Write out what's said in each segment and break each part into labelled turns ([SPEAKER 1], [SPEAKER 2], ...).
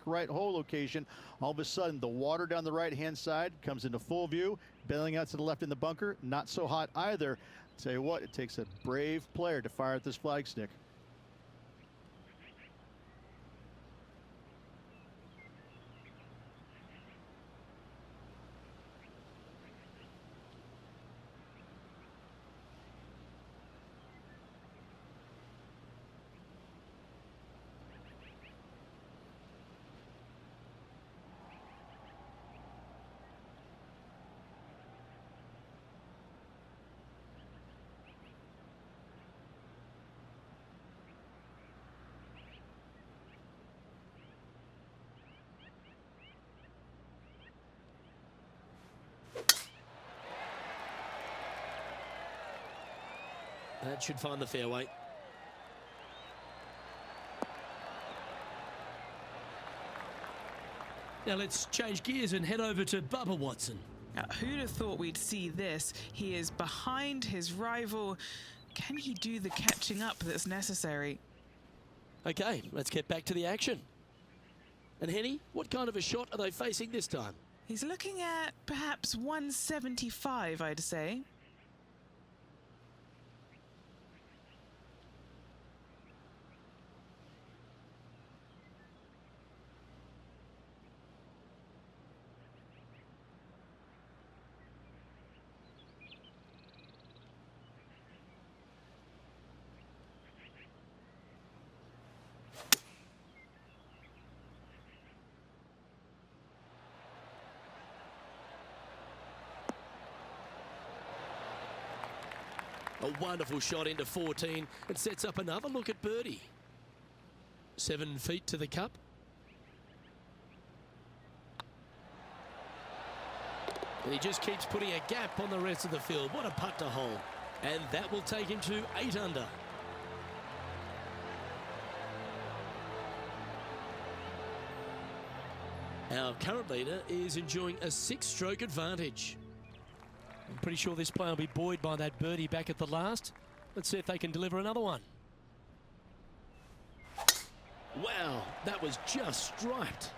[SPEAKER 1] black right hole location. All of a sudden, the water down the right-hand side comes into full view, bailing out to the left in the bunker. Not so hot either. Tell you what, it takes a brave player to fire at this flag stick.
[SPEAKER 2] That should find the fairway. Now let's change gears and head over to Bubba Watson.
[SPEAKER 3] Now, who'd have thought we'd see this? He is behind his rival. Can he do the catching up that's necessary?
[SPEAKER 2] Okay, let's get back to the action. And Henny, what kind of a shot are they facing this time?
[SPEAKER 3] He's looking at perhaps 175, I'd say.
[SPEAKER 2] A wonderful shot into 14 and sets up another look at birdie. 7 feet to the cup. And he just keeps putting a gap on the rest of the field. What a putt to hole. And that will take him to 8 under. Our current leader is enjoying a 6-stroke advantage. I'm pretty sure this player will be buoyed by that birdie back at the last. Let's see if they can deliver another one. Wow, that was just striped.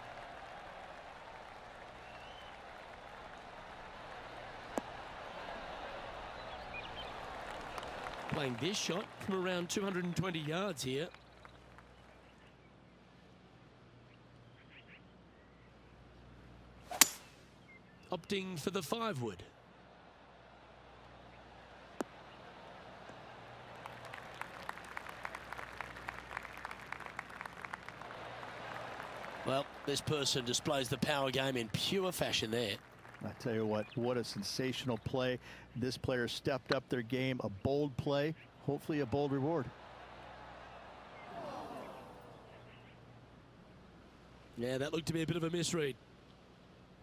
[SPEAKER 2] Playing this shot from around 220 yards here. Opting for the 5-wood. Well, this person displays the power game in pure fashion there.
[SPEAKER 1] I tell you what a sensational play. This player stepped up their game. A bold play, hopefully a bold reward.
[SPEAKER 2] Yeah, that looked to be a bit of a misread.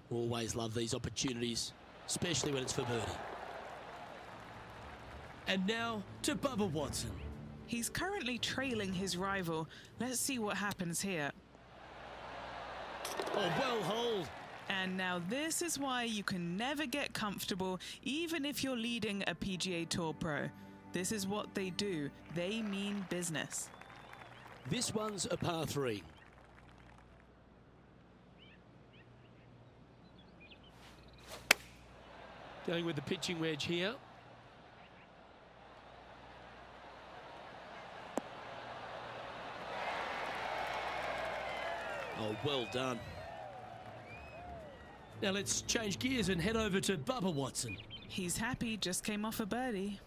[SPEAKER 2] Always love these opportunities, especially when it's for birdie. And now to Bubba Watson.
[SPEAKER 3] He's currently trailing his rival. Let's see what happens here.
[SPEAKER 2] Oh, well holed.
[SPEAKER 3] And now this is why you can never get comfortable, even if you're leading a PGA Tour pro. This is what they do. They mean business.
[SPEAKER 2] This one's a par 3. Going with the pitching wedge here. Oh, well done. Now let's change gears and head over to Bubba Watson.
[SPEAKER 3] He's happy, just came off a birdie.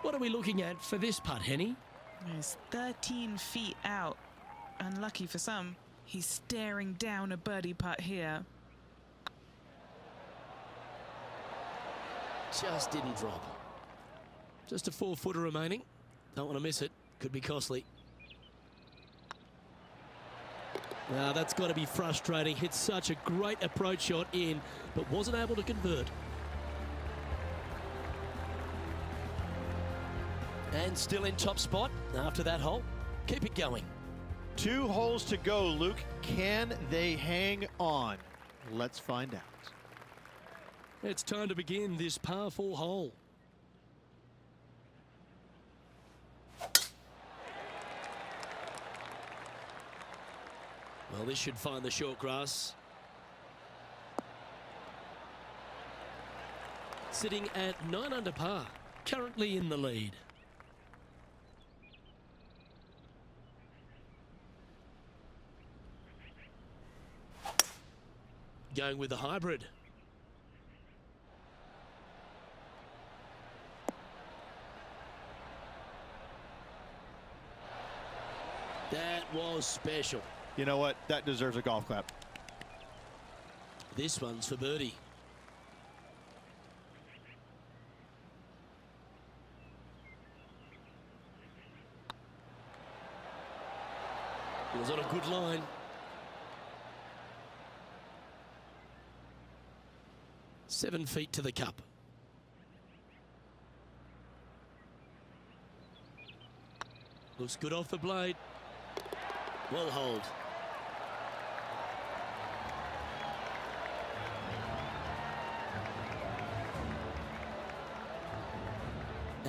[SPEAKER 2] What are we looking at for this putt, Henny?
[SPEAKER 3] He's 13 feet out. Unlucky for some. He's staring down a birdie putt here.
[SPEAKER 2] Just didn't drop. Just a 4-footer remaining. Don't want to miss it. Could be costly. Now that's got to be frustrating. Hit such a great approach shot in, but wasn't able to convert. And still in top spot after that hole. Keep it going.
[SPEAKER 1] 2 holes to go, Luke. Can they hang on? Let's find out.
[SPEAKER 2] It's time to begin this par 4 hole. Well, this should find the short grass. Sitting at 9 under par, currently in the lead. Going with the hybrid. That was special.
[SPEAKER 1] You know what? That deserves a golf clap.
[SPEAKER 2] This one's for birdie. It was on a good line. Seven feet to the cup. Looks good off the blade. Well hold.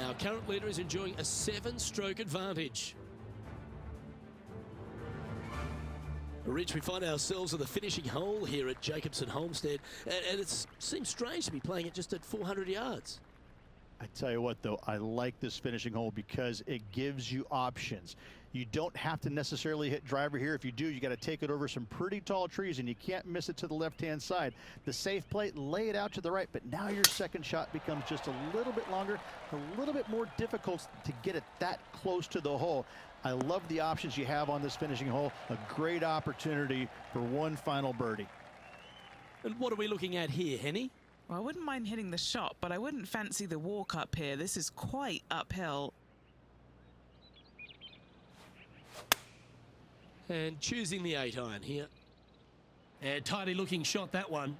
[SPEAKER 2] Our current leader is enjoying a 7-stroke advantage. Rich, we find ourselves at the finishing hole here at Jacobson Homestead, and it seems strange to be playing it just at 400 yards.
[SPEAKER 1] I tell you what, though, I like this finishing hole because it gives you options. You don't have to necessarily hit driver here. If you do, you got to take it over some pretty tall trees, and you can't miss it to the left-hand side. The safe play, lay it out to the right, but now your second shot becomes just a little bit longer, a little bit more difficult to get it that close to the hole. I love the options you have on this finishing hole. A great opportunity for one final birdie.
[SPEAKER 2] And what are we looking at here, Henny?
[SPEAKER 3] Well, I wouldn't mind hitting the shot, but I wouldn't fancy the walk up here. This is quite uphill.
[SPEAKER 2] And choosing the 8-iron here. And tidy looking shot, that one.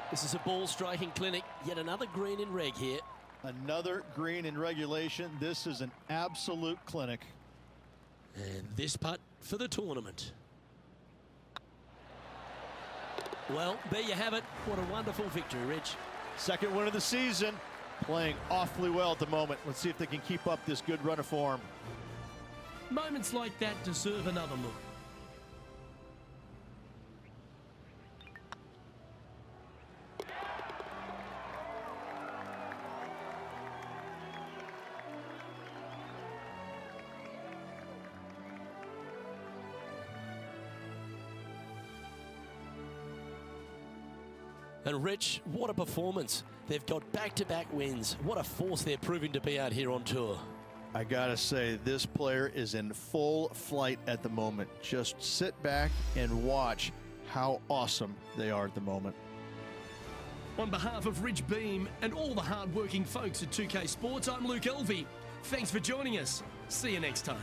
[SPEAKER 2] This is a ball striking clinic. Yet another green in reg here.
[SPEAKER 1] Another green in regulation. This is an absolute clinic.
[SPEAKER 2] And this putt for the tournament. Well, there you have it. What a wonderful victory, Rich.
[SPEAKER 1] Second win of the season. Playing awfully well at the moment. Let's see if they can keep up this good run of form.
[SPEAKER 2] Moments like that deserve another look. And Rich, what a performance. They've got back-to-back wins. What a force they're proving to be out here on tour.
[SPEAKER 1] I gotta say, this player is in full flight at the moment. Just sit back and watch how awesome they are at the moment.
[SPEAKER 2] On behalf of Rich Beam and all the hard-working folks at 2K Sports, I'm Luke Elvey. Thanks for joining us. See you next time.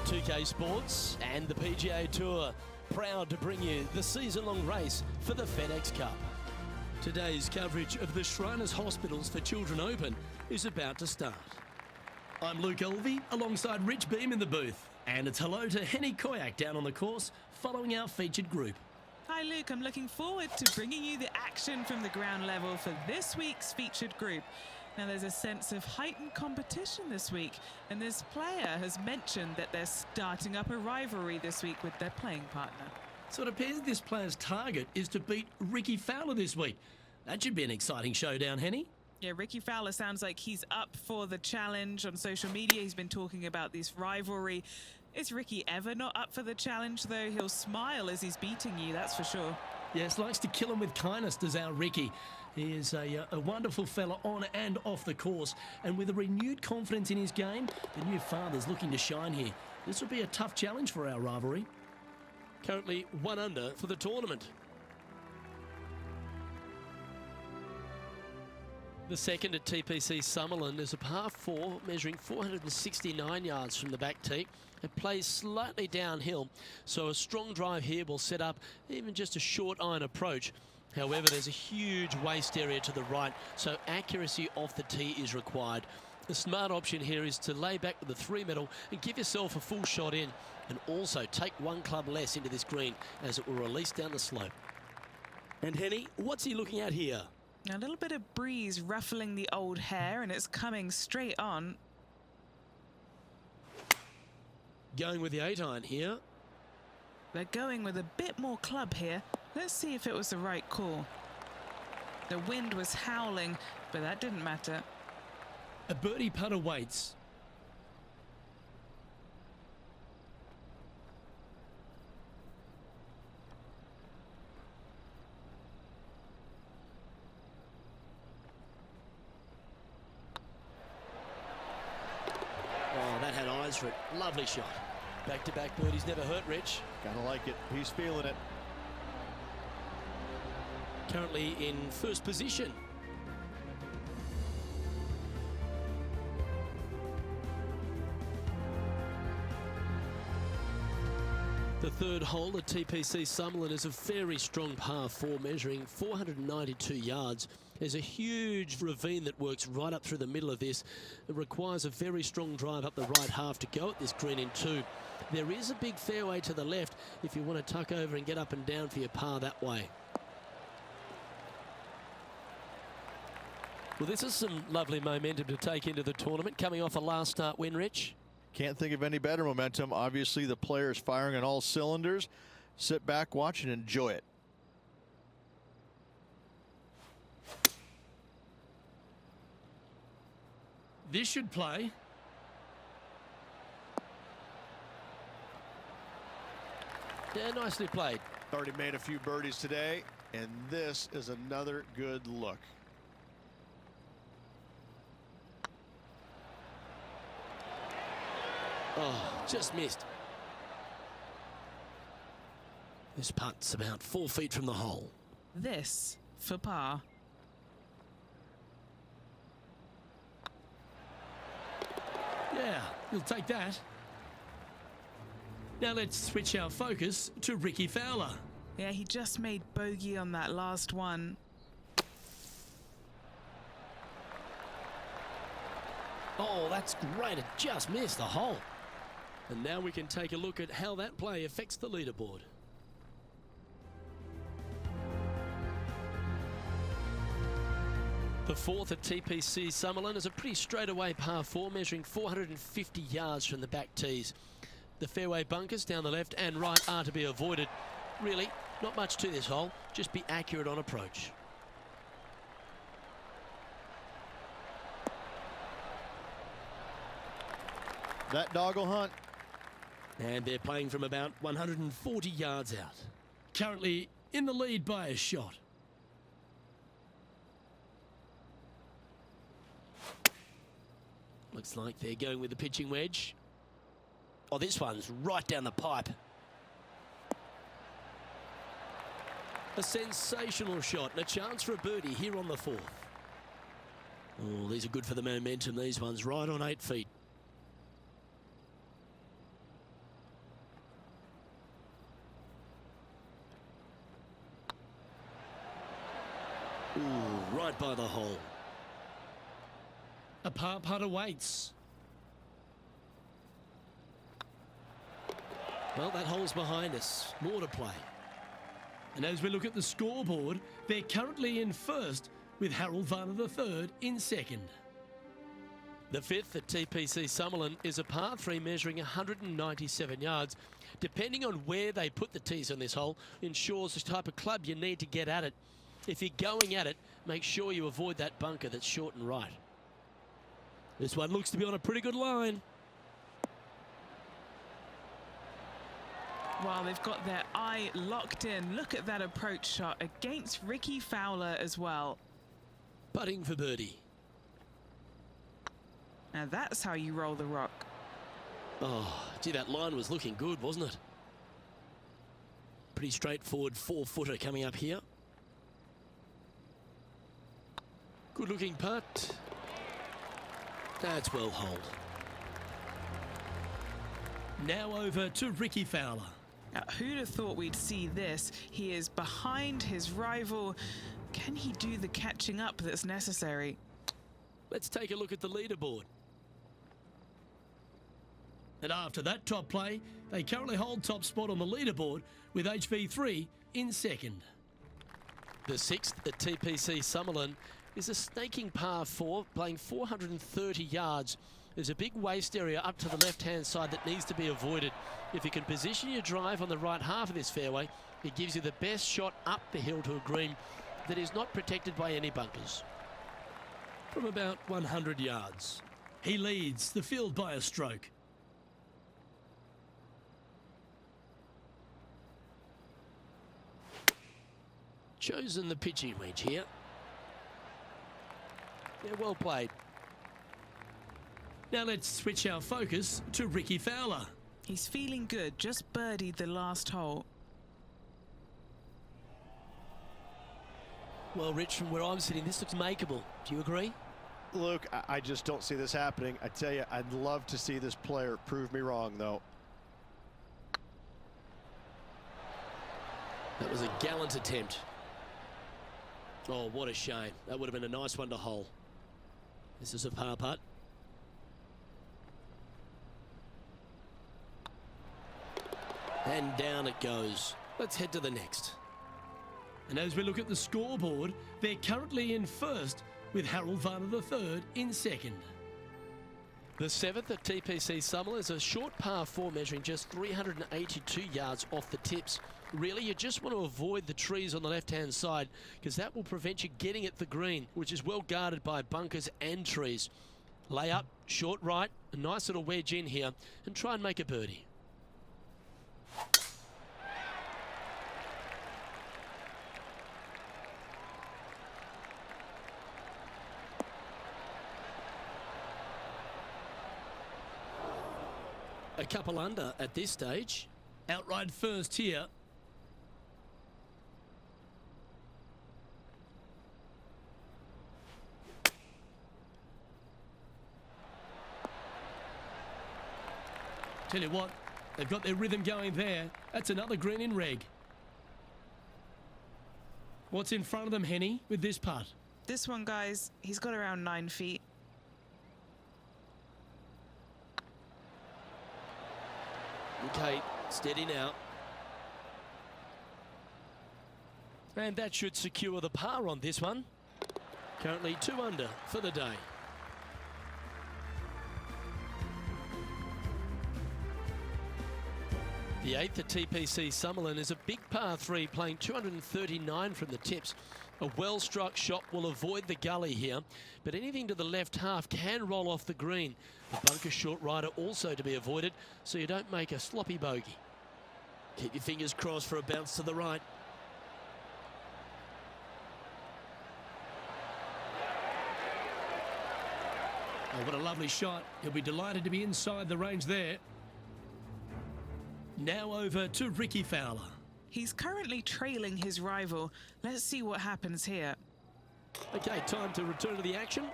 [SPEAKER 2] 2K Sports and the PGA Tour, proud to bring you the season-long race for the FedEx Cup. Today's coverage of the Shriners Hospitals for Children Open is about to start. I'm Luke Elvey alongside Rich Beam in the booth, and it's hello to Henny Koyak down on the course following our featured group.
[SPEAKER 3] Hi Luke, I'm looking forward to bringing you the action from the ground level for this week's featured group. Now there's a sense of heightened competition this week, and this player has mentioned that they're starting up a rivalry this week with their playing partner.
[SPEAKER 2] So it appears this player's target is to beat Ricky Fowler this week. That should be an exciting showdown, Henny.
[SPEAKER 3] Yeah, Ricky Fowler sounds like he's up for the challenge. On social media, he's been talking about this rivalry. Is Ricky ever not up for the challenge, though? He'll smile as he's beating you, that's for sure.
[SPEAKER 2] Yes, likes to kill him with kindness, does our Ricky. He is a wonderful fella on and off the course, and with a renewed confidence in his game, the new father's looking to shine here. This will be a tough challenge for our rivalry. Currently 1 under for the tournament. The second at TPC Summerland is a par 4 measuring 469 yards from the back tee. It plays slightly downhill, so a strong drive here will set up even just a short iron approach. However, there's a huge waste area to the right, so accuracy off the tee is required. The smart option here is to lay back with the 3-metal and give yourself a full shot in, and also take 1 club less into this green as it will release down the slope. And Henny, what's he looking at here?
[SPEAKER 3] A little bit of breeze ruffling the old hair, and it's coming straight on.
[SPEAKER 2] Going with the 8-iron here.
[SPEAKER 3] They're going with a bit more club here. Let's see if it was the right call. The wind was howling, but that didn't matter.
[SPEAKER 2] A birdie putt awaits. Oh, that had eyes for it. Lovely shot. Back-to-back birdies never hurt, Rich.
[SPEAKER 1] Gotta like it. He's feeling it.
[SPEAKER 2] Currently in first position. The third hole at TPC Summerland is a very strong par 4 measuring 492 yards. There's a huge ravine that works right up through the middle of this. It requires a very strong drive up the right half to go at this green in 2. There is a big fairway to the left if you want to tuck over and get up and down for your par that way. Well, this is some lovely momentum to take into the tournament, coming off a last start win, Rich.
[SPEAKER 1] Can't think of any better momentum. Obviously, the player is firing on all cylinders. Sit back, watch, and enjoy it.
[SPEAKER 2] This should play. Yeah, nicely played.
[SPEAKER 1] Already made a few birdies today, and this is another good look.
[SPEAKER 2] Oh, just missed. This putt's about 4 feet from the hole.
[SPEAKER 3] This for par.
[SPEAKER 2] Yeah, you'll take that. Now let's switch our focus to Ricky Fowler.
[SPEAKER 3] Yeah, he just made bogey on that last one.
[SPEAKER 2] Oh, that's great. It just missed the hole. And now we can take a look at how that play affects the leaderboard. The fourth at TPC Summerland is a pretty straightaway par 4 measuring 450 yards from the back tees. The fairway bunkers down the left and right are to be avoided. Really, not much to this hole. Just be accurate on approach.
[SPEAKER 1] That dog will hunt.
[SPEAKER 2] And they're playing from about 140 yards out. Currently in the lead by a shot. Looks like they're going with the pitching wedge. Oh, this one's right down the pipe. A sensational shot and a chance for a birdie here on the 4th. Oh, these are good for the momentum. These ones right on 8 feet. Ooh, right by the hole. A par putt awaits. Well, that hole's behind us. More to play. And as we look at the scoreboard, they're currently in first with Harold Varner III in second. The fifth at TPC Summerlin is a par 3 measuring 197 yards. Depending on where they put the tees on this hole, ensures the type of club you need to get at it. If you're going at it, make sure you avoid that bunker that's short and right. This one looks to be on a pretty good line.
[SPEAKER 3] Well, they've got their eye locked in. Look at that approach shot against Ricky Fowler as well.
[SPEAKER 2] Putting for birdie.
[SPEAKER 3] Now that's how you roll the rock.
[SPEAKER 2] Oh, gee, that line was looking good, wasn't it? Pretty straightforward 4-footer coming up here. Good looking putt. That's well holed. Now over to Ricky Fowler.
[SPEAKER 3] Now, who'd have thought we'd see this? He is behind his rival. Can he do the catching up that's necessary?
[SPEAKER 2] Let's take a look at the leaderboard. And after that top play, they currently hold top spot on the leaderboard with HV3 in second. The sixth at TPC Summerlin is a snaking par 4, playing 430 yards. There's a big waste area up to the left-hand side that needs to be avoided. If you can position your drive on the right half of this fairway, it gives you the best shot up the hill to a green that is not protected by any bunkers. From about 100 yards, he leads the field by a stroke. Chosen the pitching wedge here. Yeah, well played. Now let's switch our focus to Ricky Fowler.
[SPEAKER 3] He's feeling good, just birdied the last hole.
[SPEAKER 2] Well, Rich, from where I'm sitting, this looks makeable. Do you agree?
[SPEAKER 4] Luke, I just don't see this happening. I tell you, I'd love to see this player prove me wrong, though.
[SPEAKER 2] That was a gallant attempt. Oh, what a shame. That would have been a nice one to hole. This is a par putt. And down it goes. Let's head to the next. And as we look at the scoreboard, they're currently in first with Harold Varner III in second. The seventh at TPC Summerlin is a short par 4 measuring just 382 yards off the tips. Really, you just want to avoid the trees on the left-hand side because that will prevent you getting at the green, which is well guarded by bunkers and trees. Lay up, short right, a nice little wedge in here, and try and make a birdie. A couple under at this stage. Outright first here. Tell you what, they've got their rhythm going there. That's another green in reg. What's in front of them, Henny, with this putt?
[SPEAKER 3] This one, guys, he's got around 9 feet.
[SPEAKER 2] Okay, steady now. And that should secure the par on this one. Currently 2 under for the day. The eighth at TPC Summerlin is a big par 3 playing 239 from the tips. A well-struck shot will avoid the gully here, but anything to the left half can roll off the green. The bunker short rider also to be avoided, so you don't make a sloppy bogey. Keep your fingers crossed for a bounce to the right. Oh, what a lovely shot. He'll be delighted to be inside the range there. Now over to Ricky Fowler.
[SPEAKER 3] He's currently trailing his rival. Let's see what happens here.
[SPEAKER 2] Okay, time to return to the action.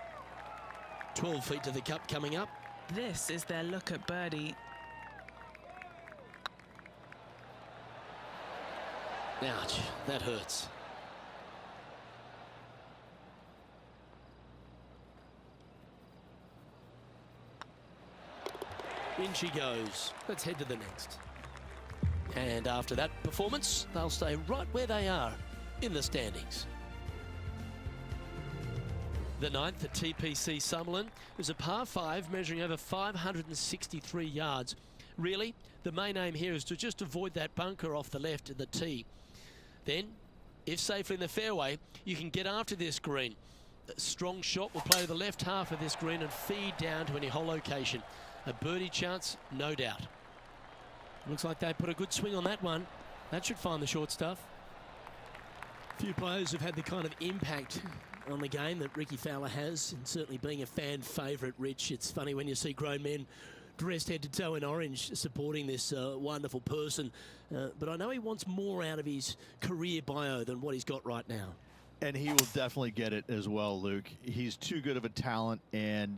[SPEAKER 2] 12 feet to the cup coming up.
[SPEAKER 3] This is their look at birdie.
[SPEAKER 2] Ouch, that hurts. In she goes. Let's head to the next. And after that performance, they'll stay right where they are in the standings. The ninth at TPC Summerlin is a par 5 measuring over 563 yards. Really, the main aim here is to just avoid that bunker off the left of the tee. Then, if safely in the fairway, you can get after this green. A strong shot will play the left half of this green and feed down to any hole location. A birdie chance, no doubt. Looks like they put a good swing on that one. That should find the short stuff. Few players have had the kind of impact on the game that Ricky Fowler has, and certainly being a fan favourite, Rich. It's funny when you see grown men dressed head to toe in orange supporting this wonderful person, but I know he wants more out of his career bio than what he's got right now.
[SPEAKER 1] And he will definitely get it as well, Luke. He's too good of a talent, and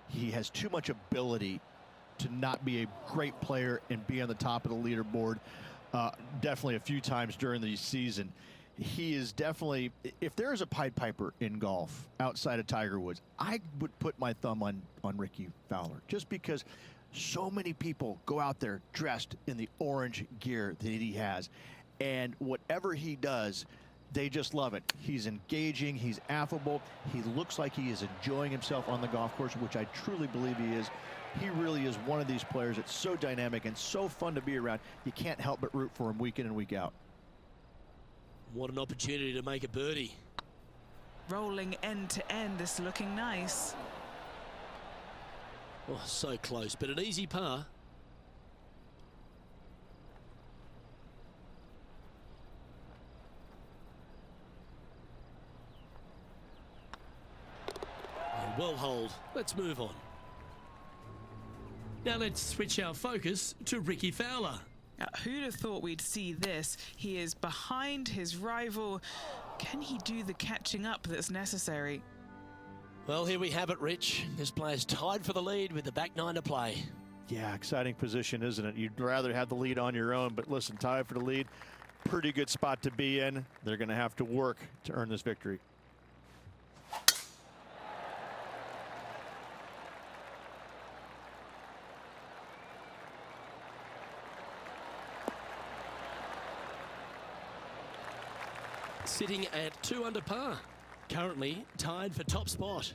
[SPEAKER 1] he has too much ability to not be a great player and be on the top of the leaderboard definitely a few times during the season. He is definitely, if there is a Pied Piper in golf outside of Tiger Woods, I would put my thumb on Ricky Fowler, just because so many people go out there dressed in the orange gear that he has, and whatever he does, they just love it. He's engaging, he's affable, he looks like he is enjoying himself on the golf course, which I truly believe he is. He really is one of these players that's so dynamic and so fun to be around. You can't help but root for him week in and week out.
[SPEAKER 2] What an opportunity to make a birdie.
[SPEAKER 3] Rolling end to end, this looking nice.
[SPEAKER 2] Oh, so close, but an easy par. And well holed. Let's move on. Now let's switch our focus to Ricky Fowler.
[SPEAKER 3] Who'd have thought we'd see this? He is behind his rival. Can he do the catching up that's necessary?
[SPEAKER 2] Well, here we have it, Rich. This player's tied for the lead with the back nine to play.
[SPEAKER 1] Yeah, exciting position, isn't it? You'd rather have the lead on your own, but listen, tied for the lead, pretty good spot to be in. They're going to have to work to earn this victory.
[SPEAKER 2] Sitting at 2 under par, currently tied for top spot.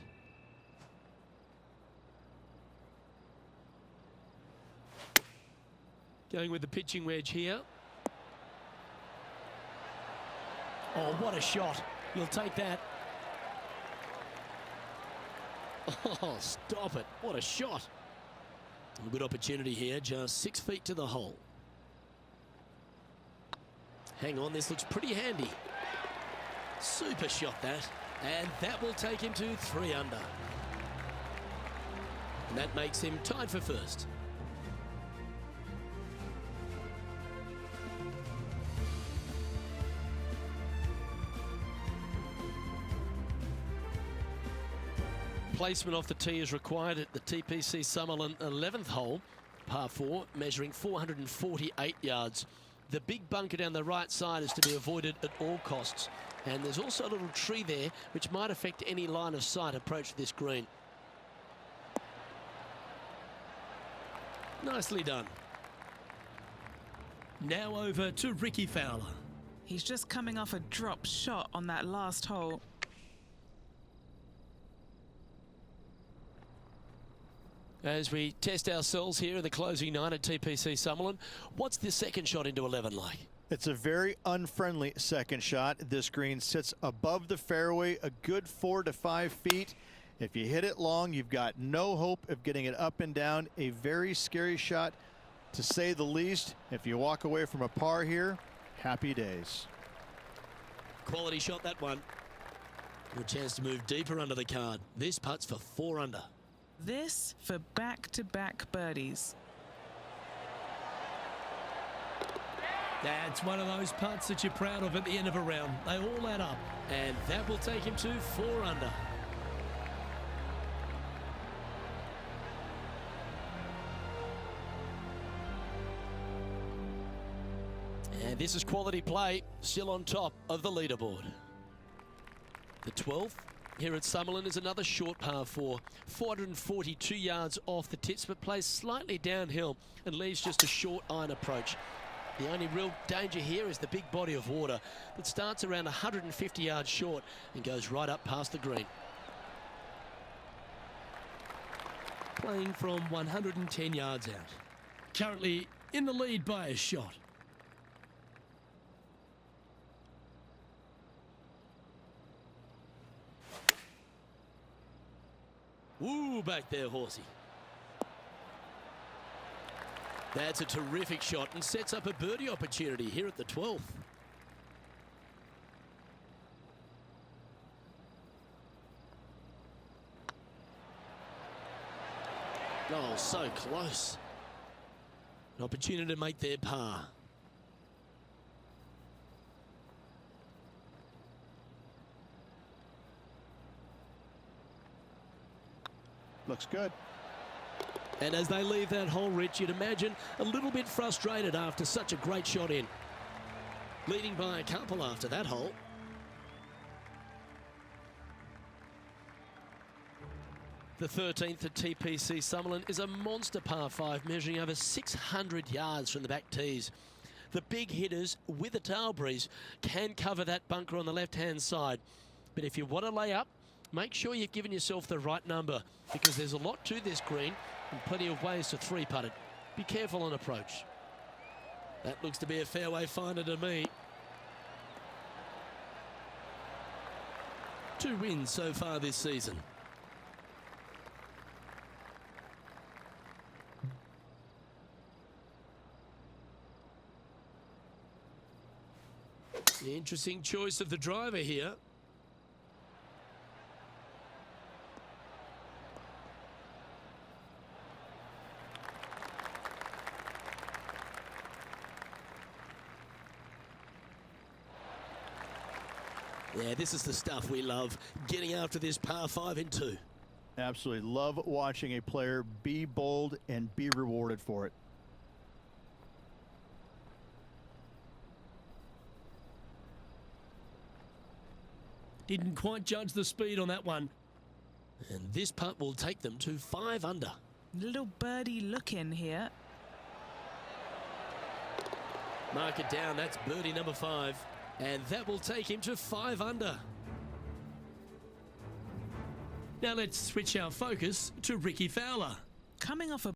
[SPEAKER 2] Going with the pitching wedge here. Oh, what a shot. You'll take that. Oh, stop it. What a shot. A good opportunity here, just 6 feet to the hole. Hang on, this looks pretty handy. Super shot that, and that will take him to 3 under. And that makes him tied for first. Placement off the tee is required at the TPC Summerlin 11th hole, par 4, measuring 448 yards. The big bunker down the right side is to be avoided at all costs. And there's also a little tree there which might affect any line of sight approach to this green. Nicely done. Now over to Ricky Fowler.
[SPEAKER 3] He's just coming off a drop shot on that last hole.
[SPEAKER 2] As we test ourselves here in the closing 9 at TPC Summerlin, what's the second shot into 11 like?
[SPEAKER 1] It's a very unfriendly second shot. This green sits above the fairway a good 4 to 5 feet. If you hit it long, you've got no hope of getting it up and down. A very scary shot, to say the least. If you walk away from a par here, happy days.
[SPEAKER 2] Quality shot, that one. Good chance to move deeper under the card. This putt's for 4 under.
[SPEAKER 3] This for back-to-back birdies.
[SPEAKER 2] That's one of those putts that you're proud of at the end of a round. They all add up. And that will take him to 4 under. And this is quality play, still on top of the leaderboard. The 12th Here at Summerlin is another short par 4, 442 yards off the tips, but plays slightly downhill and leaves just a short iron approach. The only real danger here is the big body of water that starts around 150 yards short and goes right up past the green.
[SPEAKER 5] Playing from 110 yards out. Currently in the lead by a shot.
[SPEAKER 2] Woo, back there, horsey. That's a terrific shot and sets up a birdie opportunity here at the 12th. Oh, so close. An opportunity to make their par.
[SPEAKER 1] Looks good.
[SPEAKER 2] And as they leave that hole, Rich, you'd imagine a little bit frustrated after such a great shot in. Leading by a couple after that hole. The 13th at TPC Summerlin is a monster par 5 measuring over 600 yards from the back tees. The big hitters with a tail breeze can cover that bunker on the left-hand side. But if you want to lay up, make sure you've given yourself the right number because there's a lot to this green and plenty of ways to three-putt it. Be careful on approach. That looks to be a fairway finder to me. 2 wins so far this season. The interesting choice of the driver here. Yeah, this is the stuff we love, getting after this par 5 in 2.
[SPEAKER 1] Absolutely love watching a player be bold and be rewarded for it.
[SPEAKER 5] Didn't quite judge the speed on that one.
[SPEAKER 2] And this putt will take them to 5 under.
[SPEAKER 3] Little birdie look in here.
[SPEAKER 2] Mark it down, that's birdie number 5. And that will take him to 5 under.
[SPEAKER 5] Now let's switch our focus to Ricky Fowler.
[SPEAKER 3] Coming off a